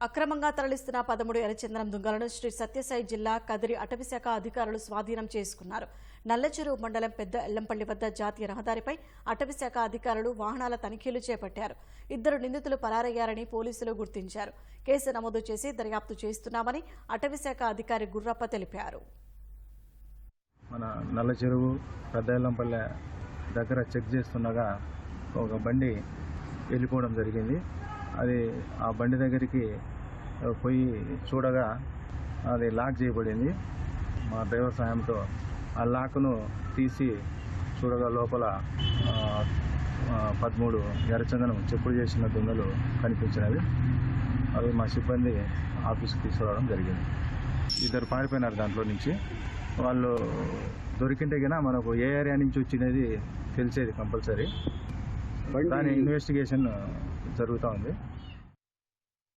అక్రమంగా తరలిస్తున్న 13 ఎర్రచందనం దుంగలను శ్రీ సత్యసాయి జిల్లా కదిరి అటవీశాఖ అధికారులు స్వాధీనం చేసుకున్నారు. నల్లచెరువు మండలం పెద్ద ఎల్లంపల్లి వద్ద జాతీయ రహదారిపై అటవీశాఖ అధికారులు వాహనాల తనిఖీలు చేపట్టారు. 2 నిందితులు పరారయ్యారని పోలీసులు గుర్తించారు. కేసు నమోదు చేసి దర్యాప్తు చేస్తున్నామని అటవీశాఖ అధికారి గుర్రప్ప తెలిపారు. మన నల్లచెరువు పెద్ద ఎల్లంపల్లి దగ్గర చెక్ చేస్తుండగా ఒక బండి వెళ్ళిపోవడం జరిగింది. అది ఆ బండి దగ్గరికి పోయి చూడగా అది లాక్ చేయబడింది. మా డ్రైవర్ సాయంతో ఆ లాక్ను తీసి చూడగా లోపల 13 ఎర్రచందనం చెప్పుడు చేసిన దుంగలు కనిపించినవి. అవి మా సిబ్బంది ఆఫీస్కి తీసుకురావడం జరిగింది. 2 పారిపోయినారు. దాంట్లో నుంచి వాళ్ళు దొరికింటే కన్నా మనకు ఏ ఏరియా నుంచి వచ్చినది తెలిసేది కంపల్సరీ. దాని ఇన్వెస్టిగేషన్ జరుగుతూ ఉంది.